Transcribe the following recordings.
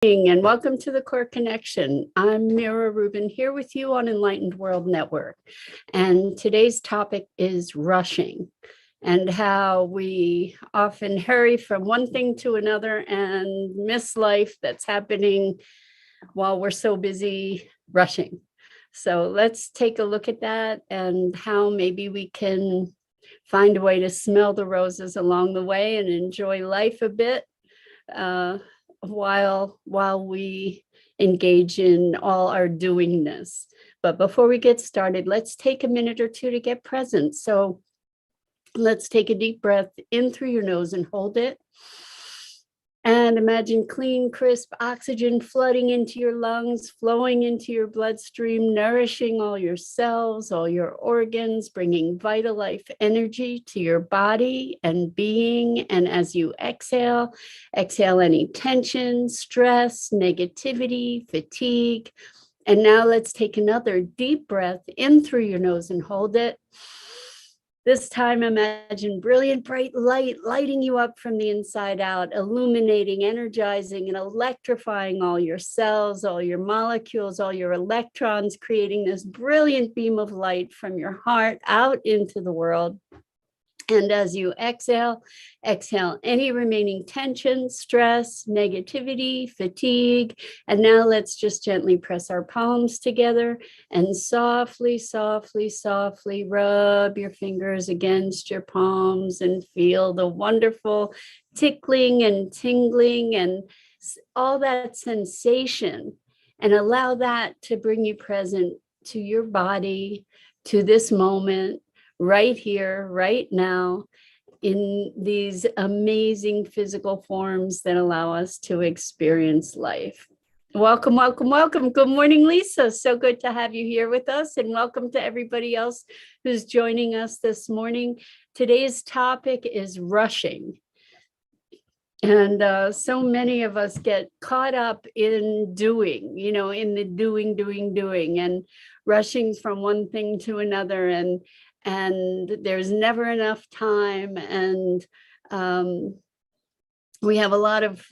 And welcome to the Core Connection. I'm Mira Rubin here with you on Enlightened World Network. And today's topic is rushing and how we often hurry from one thing to another and miss life that's happening while we're so busy rushing. So let's take a look at that and how maybe we can find a way to smell the roses along the way and enjoy life a bit. While we engage in all our doingness. But before we get started, let's take a minute or two to get present. So let's take a deep breath in through your nose and hold it. And imagine clean, crisp oxygen flooding into your lungs, flowing into your bloodstream, nourishing all your cells, all your organs, bringing vital life energy to your body and being. And as you exhale, exhale any tension, stress, negativity, fatigue. And now let's take another deep breath in through your nose and hold it. This time, imagine brilliant, bright light lighting you up from the inside out, illuminating, energizing, and electrifying all your cells, all your molecules, all your electrons, creating this brilliant beam of light from your heart out into the world. And as you exhale, exhale any remaining tension, stress, negativity, fatigue. And now let's just gently press our palms together and softly, softly, softly rub your fingers against your palms and feel the wonderful tickling and tingling and all that sensation. And allow that to bring you present to your body, to this moment, right here, right now, in these amazing physical forms that allow us to experience life. Welcome, welcome, welcome. Good morning, Lisa. So good to have you here with us, and welcome to everybody else who's joining us this morning. Today's topic is rushing. And so many of us get caught up in doing, in the doing, and rushing from one thing to another. And there's never enough time. And we have a lot of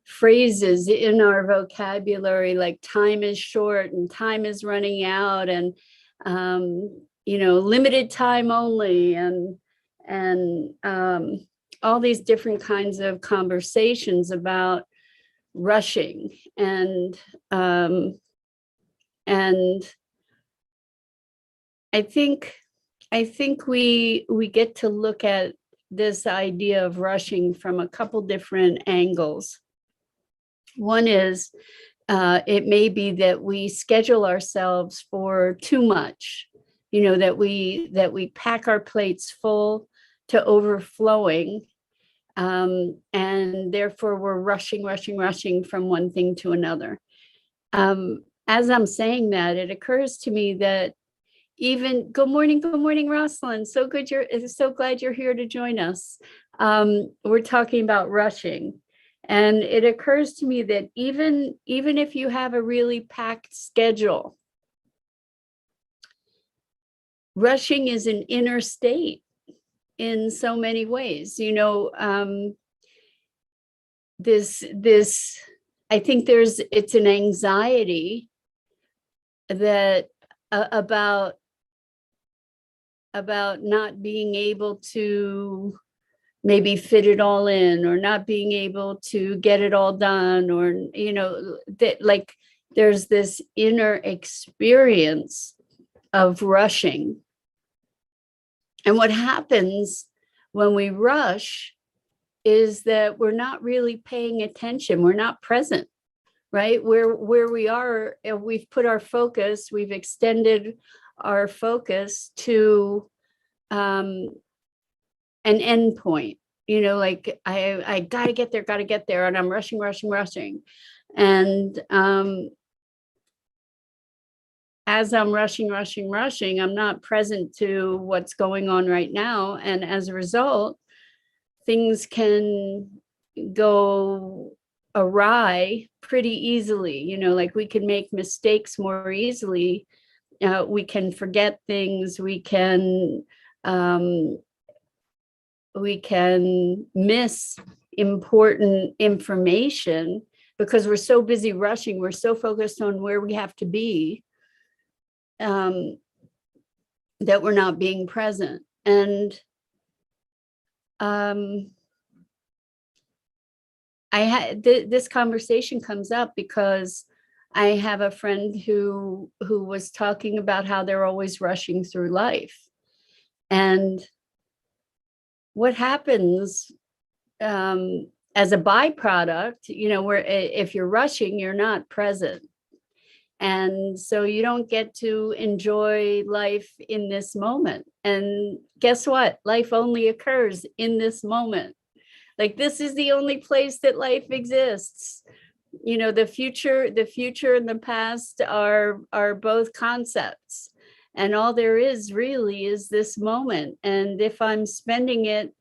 phrases in our vocabulary, like time is short and time is running out, and limited time only, and all these different kinds of conversations about rushing. And I think we get to look at this idea of rushing from a couple different angles. One is it may be that we schedule ourselves for too much, that we pack our plates full to overflowing, and therefore we're rushing from one thing to another. As I'm saying that, it occurs to me that good morning, Rosalind. So glad you're here to join us. We're talking about rushing, and it occurs to me that even if you have a really packed schedule, rushing is an inner state in so many ways. This I think it's an anxiety that about not being able to maybe fit it all in, or not being able to get it all done, or that, like, there's this inner experience of rushing. And what happens when we rush is that we're not really paying attention, we're not present, right? Where we are, we've put our focus, we've extended our focus to an end point, like I gotta get there, and I'm rushing. And as I'm rushing, I'm not present to what's going on right now. And as a result, things can go awry pretty easily. Like we can make mistakes more easily. We can forget things. We can miss important information, because we're so busy rushing, we're so focused on where we have to be, that we're not being present. And I had this conversation comes up because I have a friend who was talking about how they're always rushing through life. And what happens as a byproduct, where if you're rushing, you're not present. And so you don't get to enjoy life in this moment. And guess what? Life only occurs in this moment. Like, this is the only place that life exists. The future and the past are both concepts. And all there is really is this moment. And if I'm spending it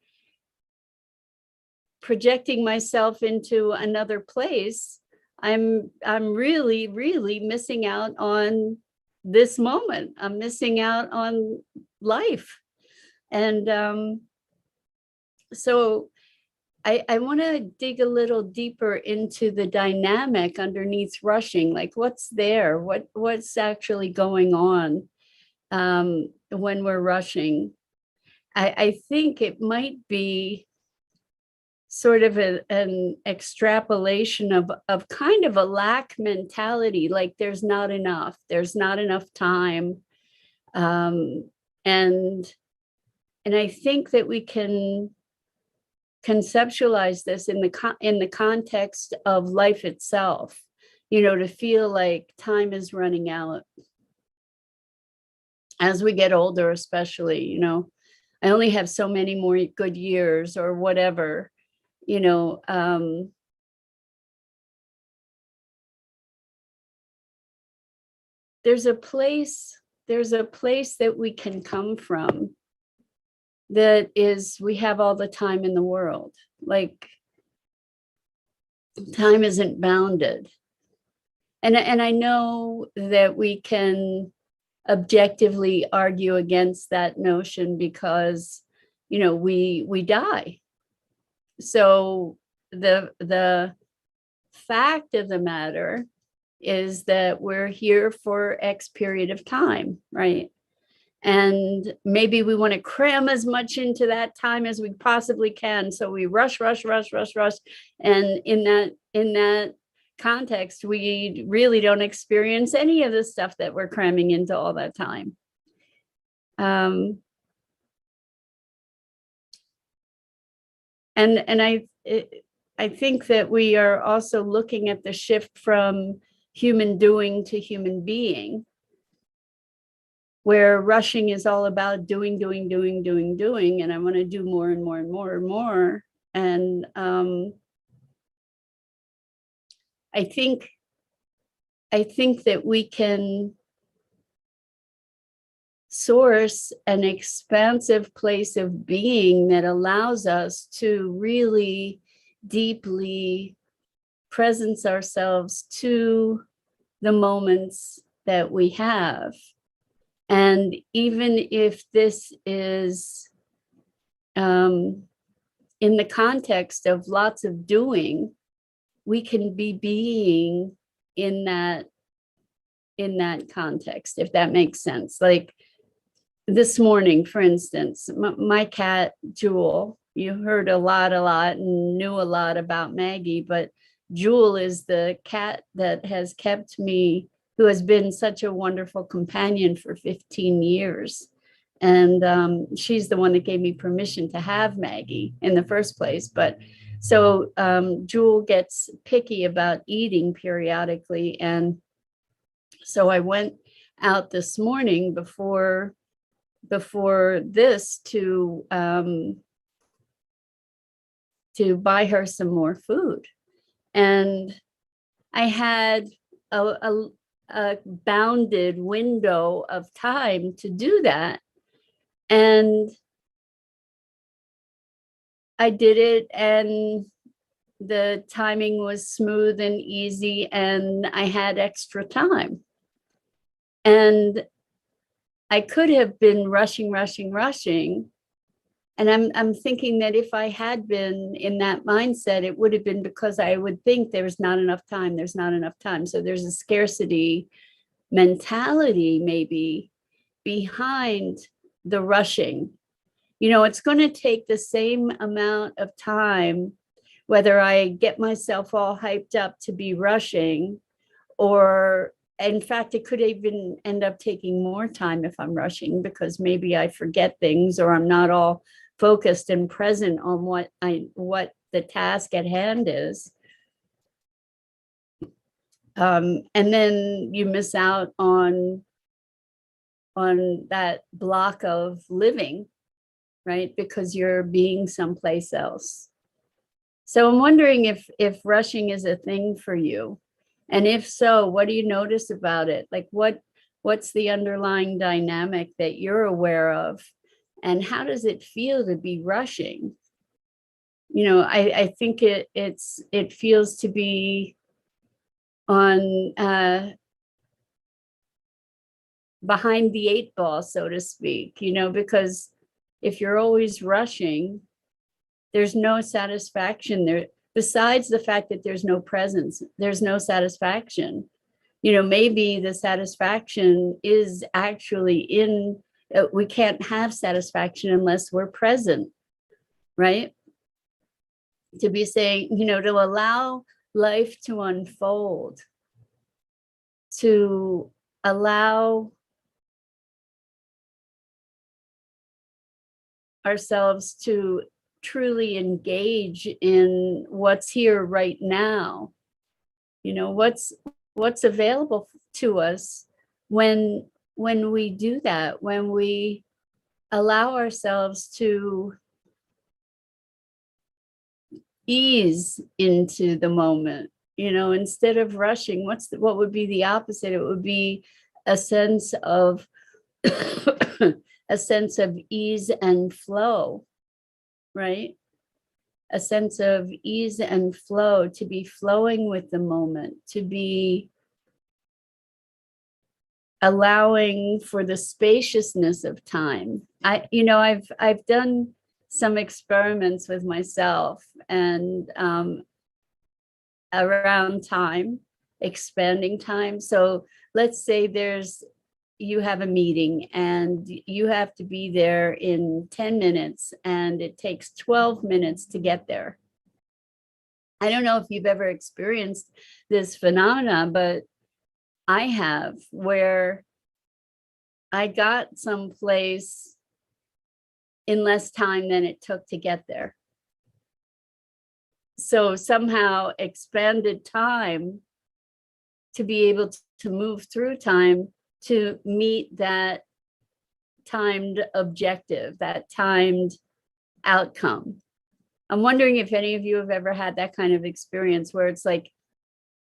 projecting myself into another place, I'm really, really missing out on this moment. I'm missing out on life. And so I want to dig a little deeper into the dynamic underneath rushing. Like, what's there? What's actually going on when we're rushing? I think it might be sort of an extrapolation of kind of a lack mentality, like there's not enough time. And I think that we can conceptualize this in the context of life itself, to feel like time is running out. As we get older, especially, I only have so many more good years or whatever. There's a place that we can come from that is, we have all the time in the world. Like, time isn't bounded. And I know that we can objectively argue against that notion because, we die. So the fact of the matter is that we're here for X period of time, right? And maybe we want to cram as much into that time as we possibly can. So we rush. And in that context, we really don't experience any of the stuff that we're cramming into all that time. And I think that we are also looking at the shift from human doing to human being, where rushing is all about doing, and I want to do more and more and more and more. And I think that we can source an expansive place of being that allows us to really deeply presence ourselves to the moments that we have. And even if this is in the context of lots of doing, we can be being in that context, if that makes sense. Like this morning, for instance, my cat, Jewel, you heard a lot and knew a lot about Maggie, but Jewel is the cat that has kept me, who has been such a wonderful companion for 15 years. And she's the one that gave me permission to have Maggie in the first place. But so Jewel gets picky about eating periodically. And so I went out this morning before this to buy her some more food. And I had a bounded window of time to do that. And I did it, and the timing was smooth and easy, and I had extra time. And I could have been rushing, And I'm thinking that if I had been in that mindset, it would have been because I would think there's not enough time, there's not enough time. So there's a scarcity mentality maybe behind the rushing. It's going to take the same amount of time, whether I get myself all hyped up to be rushing, or in fact, it could even end up taking more time if I'm rushing, because maybe I forget things, or I'm not all focused and present on what the task at hand is. And then you miss out on that block of living, right? Because you're being someplace else. So I'm wondering if rushing is a thing for you. And if so, what do you notice about it? Like what's the underlying dynamic that you're aware of? And how does it feel to be rushing? I think it feels to be on behind the eight ball, so to speak, because if you're always rushing, there's no satisfaction there. Besides the fact that there's no presence, there's no satisfaction. Maybe the satisfaction is actually in, we can't have satisfaction unless we're present, right? To be saying, to allow life to unfold, to allow ourselves to truly engage in what's here right now. What's available to us when we do that, when we allow ourselves to ease into the moment, instead of rushing. What would be the opposite? It would be a sense of a sense of ease and flow, right? A sense of ease and flow, to be flowing with the moment, to be allowing for the spaciousness of time. I've done some experiments with myself and around time, expanding time. So let's say you have a meeting and you have to be there in 10 minutes and it takes 12 minutes to get there. I don't know if you've ever experienced this phenomenon, but I have, where I got someplace in less time than it took to get there. So somehow expanded time to be able to move through time to meet that timed objective, that timed outcome. I'm wondering if any of you have ever had that kind of experience where it's like,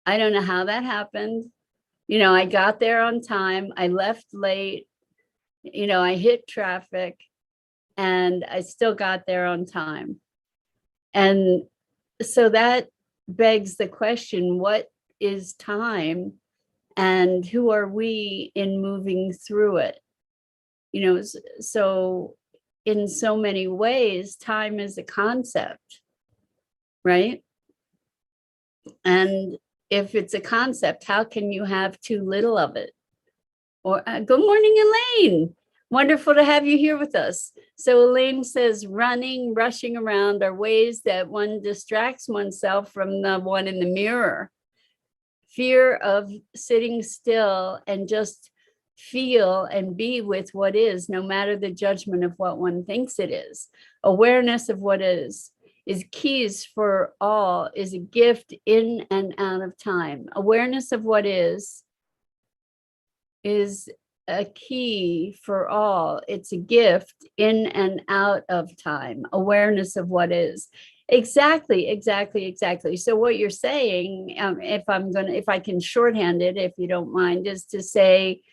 I don't know how that happened. I got there on time, I left late, I hit traffic, and I still got there on time. And so that begs the question, what is time and who are we in moving through it? So in so many ways, time is a concept, right? And if it's a concept, how can you have too little of it? Or good morning, Elaine. Wonderful to have you here with us. So Elaine says, rushing around are ways that one distracts oneself from the one in the mirror. Fear of sitting still and just feel and be with what is, no matter the judgment of what one thinks it is. Awareness of what is keys for all, is a gift in and out of time. Awareness of what is a key for all. It's a gift in and out of time. Awareness of what is. Exactly. So what you're saying, if I can shorthand it, if you don't mind, is to say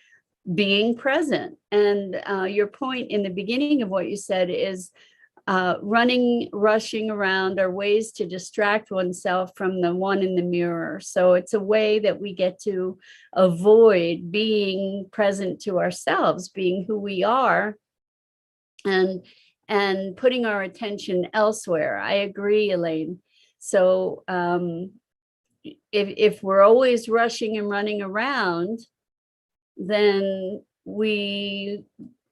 being present. And your point in the beginning of what you said is rushing around are ways to distract oneself from the one in the mirror. So it's a way that we get to avoid being present to ourselves, being who we are, and and putting our attention elsewhere. I agree, Elaine. So if we're always rushing and running around, then we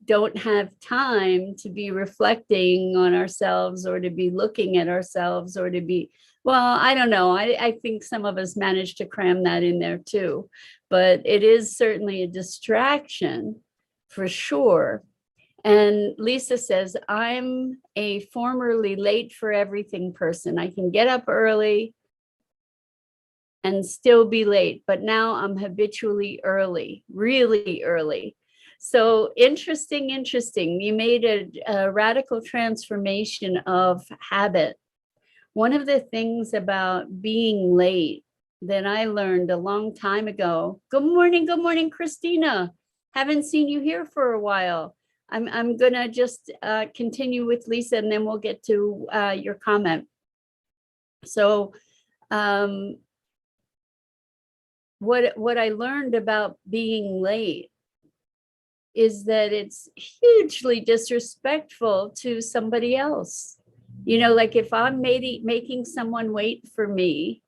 don't have time to be reflecting on ourselves, or to be looking at ourselves, or to be, well, I don't know. I think some of us manage to cram that in there too, but it is certainly a distraction for sure. And Lisa says, I'm a formerly late for everything person. I can get up early and still be late, but now I'm habitually early, really early. So interesting. You made a radical transformation of habit. One of the things about being late that I learned a long time ago. Good morning, Christina. Haven't seen you here for a while. I'm gonna just continue with Lisa, and then we'll get to your comment. So what I learned about being late is that it's hugely disrespectful to somebody else. You know, like if I'm making someone wait for me,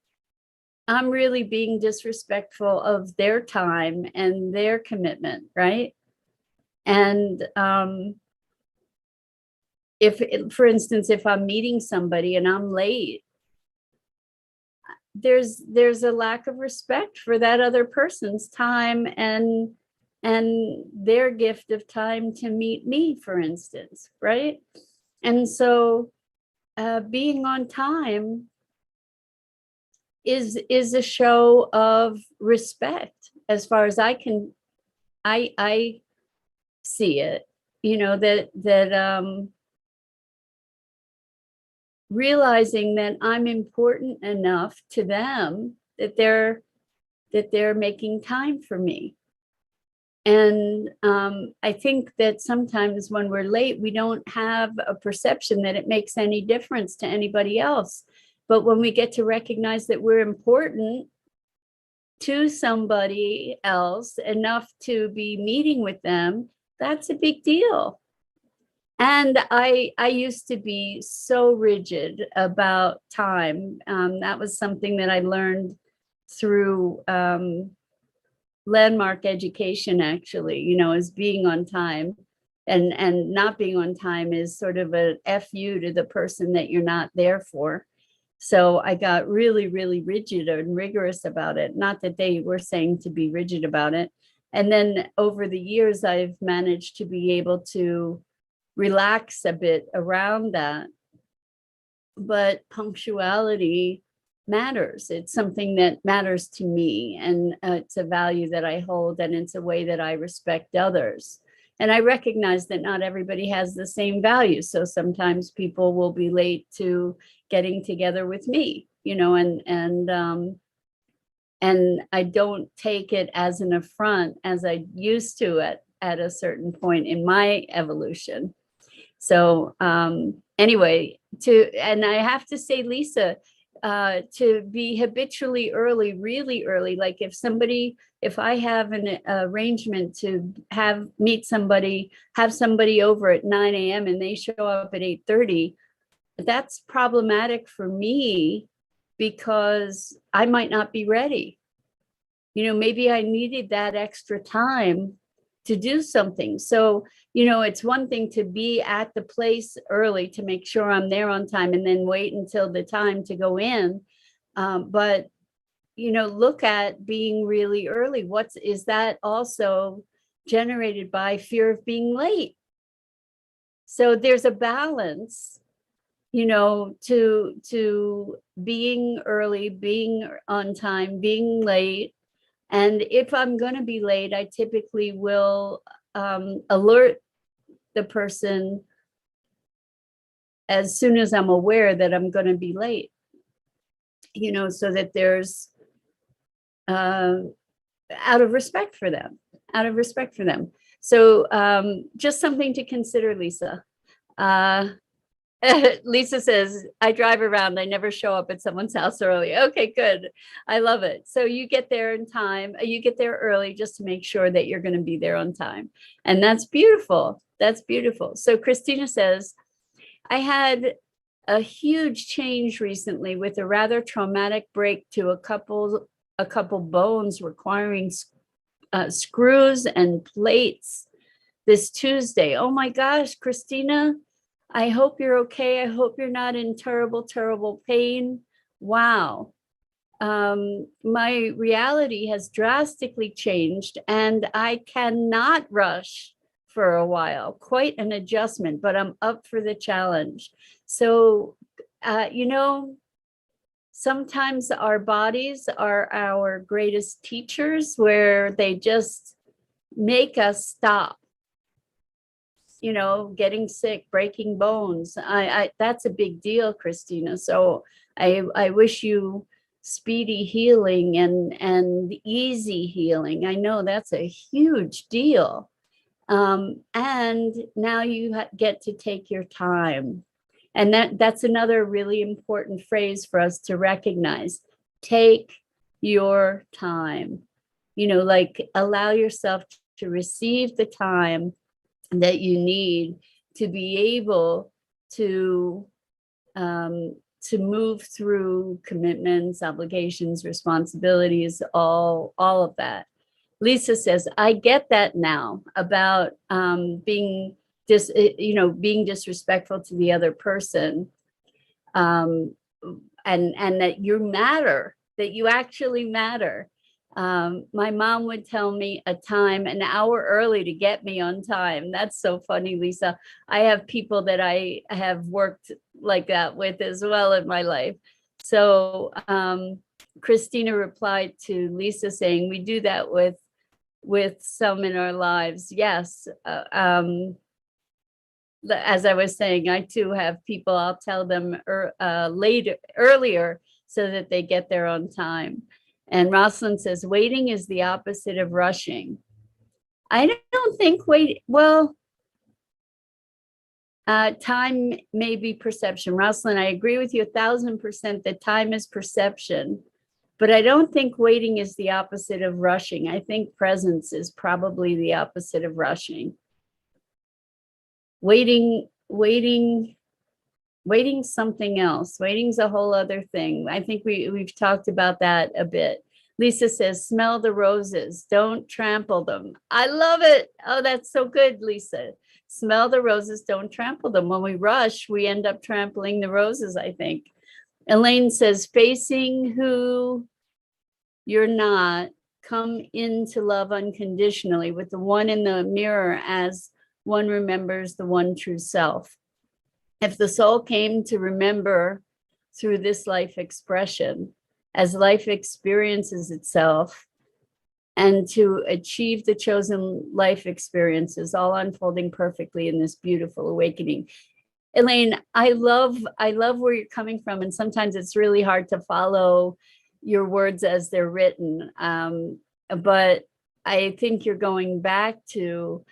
I'm really being disrespectful of their time and their commitment, right? And for instance, if I'm meeting somebody and I'm late, there's a lack of respect for that other person's time and their gift of time to meet me, for instance, right? And so being on time is a show of respect, as far as I see it. You know, that realizing that I'm important enough to them that they're making time for me. And I think that sometimes when we're late, we don't have a perception that it makes any difference to anybody else. But when we get to recognize that we're important to somebody else enough to be meeting with them, that's a big deal. And I used to be so rigid about time. That was something that I learned through landmark education, actually, you know, is being on time. And not being on time is sort of a FU to the person that you're not there for. So I got really, really rigid and rigorous about it. Not that they were saying to be rigid about it. And then over the years, I've managed to be able to relax a bit around that. But punctuality matters. It's something that matters to me, and it's a value that I hold, and it's a way that I respect others. And I recognize that not everybody has the same values. So sometimes people will be late to getting together with me, you know, and I don't take it as an affront as I used to at a certain point in my evolution. So anyway, and I have to say, Lisa, to be habitually early, really early, like if I have an arrangement to meet somebody, have somebody over at 9 a.m. and they show up at 8:30, that's problematic for me because I might not be ready. You know, maybe I needed that extra time to do something. So, you know, it's one thing to be at the place early to make sure I'm there on time and then wait until the time to go in. But, you know, look at being really early. Is that also generated by fear of being late? So there's a balance, you know, to being early, being on time, being late. And if I'm going to be late, I typically will alert the person as soon as I'm aware that I'm going to be late, you know, so that there's out of respect for them. So just something to consider, Lisa. Lisa says, I drive around, I never show up at someone's house early. Okay, good. I love it. So you get there in time, you get there early just to make sure that you're going to be there on time. And that's beautiful. That's beautiful. So Christina says, I had a huge change recently with a rather traumatic break to a couple bones requiring screws and plates this Tuesday. Oh my gosh, Christina, I hope you're okay. I hope you're not in terrible, terrible pain. Wow. My reality has drastically changed and I cannot rush for a while. Quite an adjustment, but I'm up for the challenge. So, sometimes our bodies are our greatest teachers where they just make us stop. Getting sick, breaking bones. That's a big deal, Christina. So I wish you speedy healing and easy healing. I know that's a huge deal. And now you get to take your time. And that's another really important phrase for us to recognize. Take your time. Like allow yourself to receive the time that you need to be able to move through commitments, obligations, responsibilities, all of that. Lisa says, I get that now about being disrespectful to the other person, and that you matter, that you actually matter. My mom would tell me a time an hour early to get me on time. That's so funny, Lisa. I have people that I have worked like that with as well in my life. So Christina replied to Lisa saying, we do that with some in our lives. Yes. As I was saying, I too have people, I'll tell them earlier so that they get there on time. And Rosalind says, waiting is the opposite of rushing. I don't think time may be perception. Rosalind, I agree with you 1,000% that time is perception, but I don't think waiting is the opposite of rushing. I think presence is probably the opposite of rushing. Waiting something else. Waiting's a whole other thing. I think we've talked about that a bit. Lisa says, smell the roses, don't trample them. I love it. Oh, that's so good, Lisa. Smell the roses, don't trample them. When we rush, we end up trampling the roses, I think. Elaine says, facing who you're not, come into love unconditionally with the one in the mirror as one remembers the one true self. If the soul came to remember through this life expression, as life experiences itself, and to achieve the chosen life experiences, all unfolding perfectly in this beautiful awakening. Elaine, I love where you're coming from, and sometimes it's really hard to follow your words as they're written. But I think you're going back to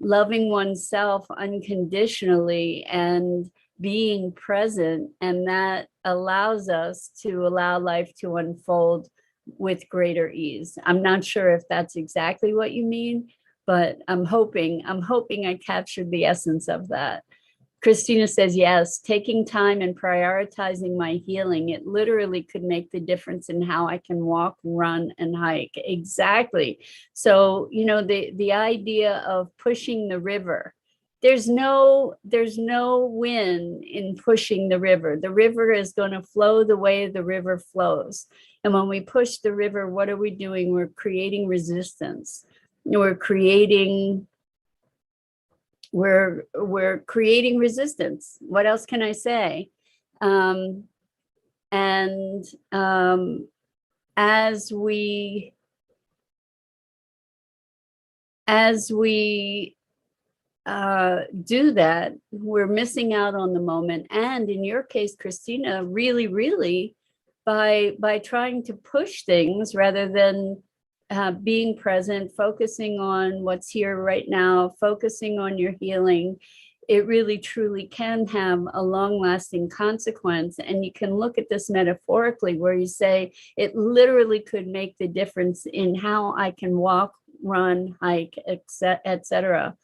loving oneself unconditionally and being present, and that allows us to allow life to unfold with greater ease. I'm not sure if that's exactly what you mean, but I'm hoping I captured the essence of that. Christina says, yes, taking time and prioritizing my healing, it literally could make the difference in how I can walk, run, and hike. Exactly. So, the idea of pushing the river, there's no win in pushing the river. The river is going to flow the way the river flows. And when we push the river, what are we doing? We're creating resistance. We're creating resistance. What else can I say? As we do that, we're missing out on the moment. And in your case, Christina, really, by trying to push things rather than being present, focusing on what's here right now, focusing on your healing, it really truly can have a long-lasting consequence. And you can look at this metaphorically, where you say it literally could make the difference in how I can walk, run, hike, etc.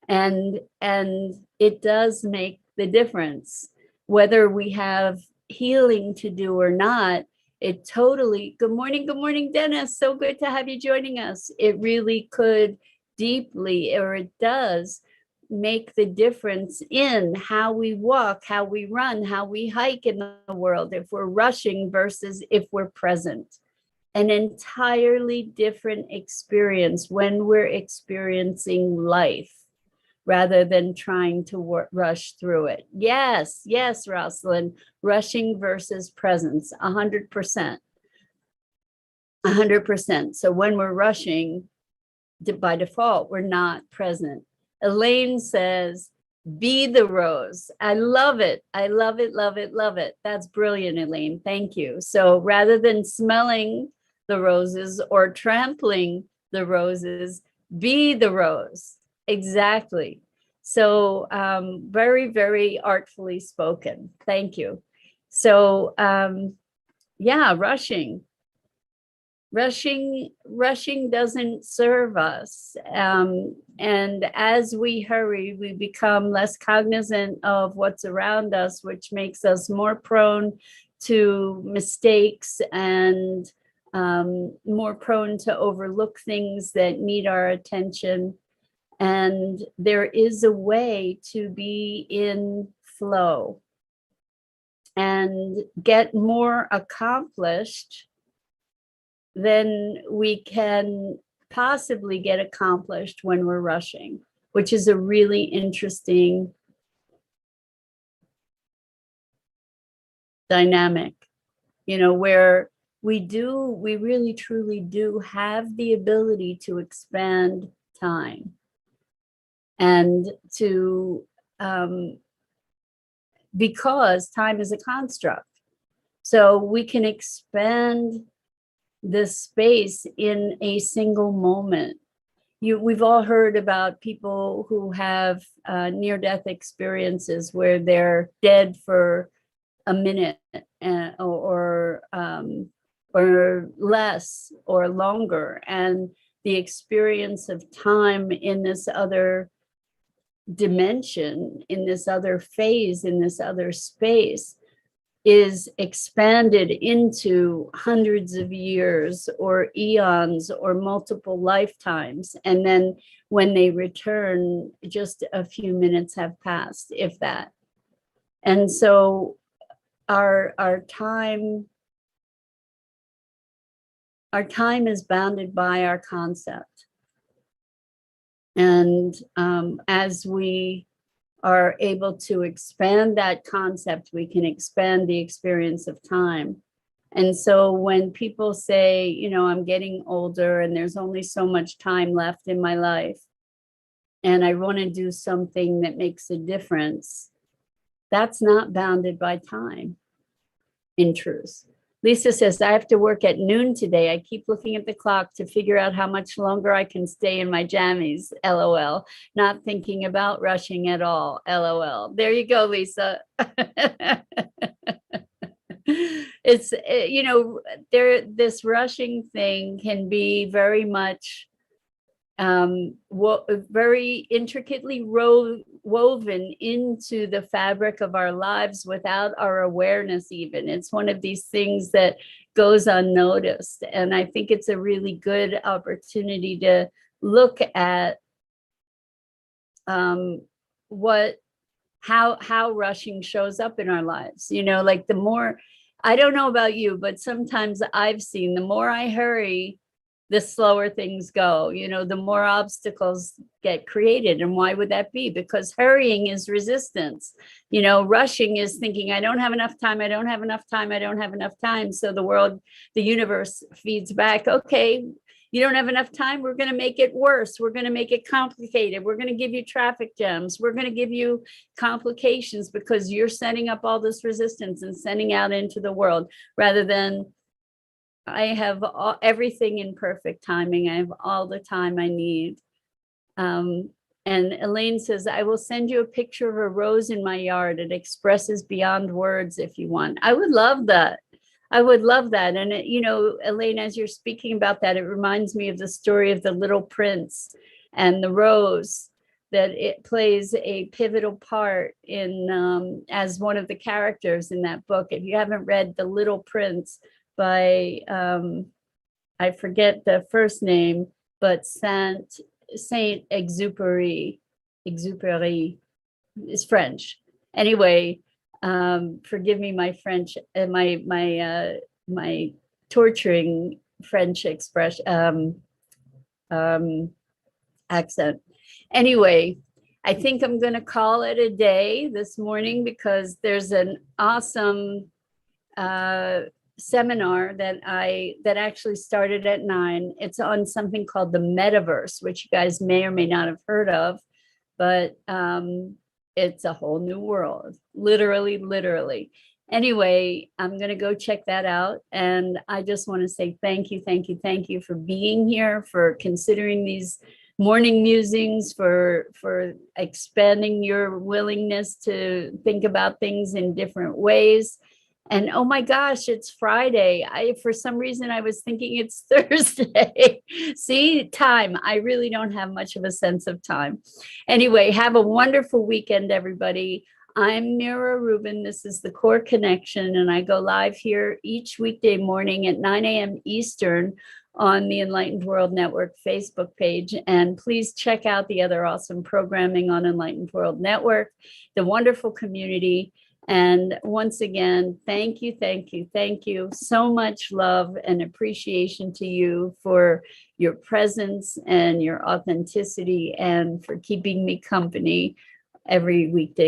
And it does make the difference. Whether we have healing to do or not, it totally, good morning, Dennis. So good to have you joining us. It really could deeply, or it does, make the difference in how we walk, how we run, how we hike in the world, if we're rushing versus if we're present. An entirely different experience when we're experiencing life rather than trying to rush through it. Yes, Rosalind, rushing versus presence, 100%. 100%. So when we're rushing, by default, we're not present. Elaine says, be the rose. I love it. I love it, love it, love it. That's brilliant, Elaine. Thank you. So rather than smelling the roses or trampling the roses, be the rose. Exactly. So very, very artfully spoken. Thank you. So yeah, rushing doesn't serve us. And as we hurry, we become less cognizant of what's around us, which makes us more prone to mistakes and more prone to overlook things that need our attention. And there is a way to be in flow and get more accomplished than we can possibly get accomplished when we're rushing, which is a really interesting dynamic, where we really truly do have the ability to expand time and to, because time is a construct. So we can expand the space in a single moment. We've all heard about people who have near-death experiences where they're dead for a minute or less or longer, and the experience of time in this other dimension, in this other phase, in this other space, is expanded into hundreds of years or eons or multiple lifetimes. And then when they return, just a few minutes have passed, if that. And so our time is bounded by our concept. And as we are able to expand that concept, we can expand the experience of time. And so when people say, I'm getting older and there's only so much time left in my life, and I want to do something that makes a difference, that's not bounded by time, in truth. Lisa says, I have to work at noon today. I keep looking at the clock to figure out how much longer I can stay in my jammies, LOL. Not thinking about rushing at all, LOL. There you go, Lisa. It's, this rushing thing can be very much very intricately woven into the fabric of our lives without our awareness even. It's one of these things that goes unnoticed. And I think it's a really good opportunity to look at how rushing shows up in our lives. Like the more, I don't know about you, but sometimes I've seen the more I hurry, the slower things go, the more obstacles get created. And why would that be? Because hurrying is resistance. Rushing is thinking, I don't have enough time. I don't have enough time. I don't have enough time. So the universe feeds back, okay, you don't have enough time. We're going to make it worse. We're going to make it complicated. We're going to give you traffic jams. We're going to give you complications because you're setting up all this resistance and sending out into the world, rather than I have everything in perfect timing. I have all the time I need. And Elaine says, I will send you a picture of a rose in my yard. It expresses beyond words if you want. I would love that. I would love that. And, Elaine, as you're speaking about that, it reminds me of the story of the little prince and the rose. that it plays a pivotal part in as one of the characters in that book. If you haven't read The Little Prince by I forget the first name, but Saint Exupéry is French. Anyway, forgive me my French, my torturing French expression accent. Anyway, I think I'm going to call it a day this morning because there's an awesome seminar that actually started at 9. It's on something called the metaverse, which you guys may or may not have heard of, but it's a whole new world, literally. Anyway, I'm going to go check that out. And I just want to say thank you for being here, for considering these morning musings, for expanding your willingness to think about things in different ways. And oh my gosh, it's Friday. For some reason, I was thinking it's Thursday. See, time. I really don't have much of a sense of time. Anyway, have a wonderful weekend, everybody. I'm Mira Rubin. This is the Core Connection, and I go live here each weekday morning at 9 a.m. Eastern on the Enlightened World Network Facebook page. And please check out the other awesome programming on Enlightened World Network, the wonderful community. And once again, thank you. So much love and appreciation to you for your presence and your authenticity and for keeping me company every weekday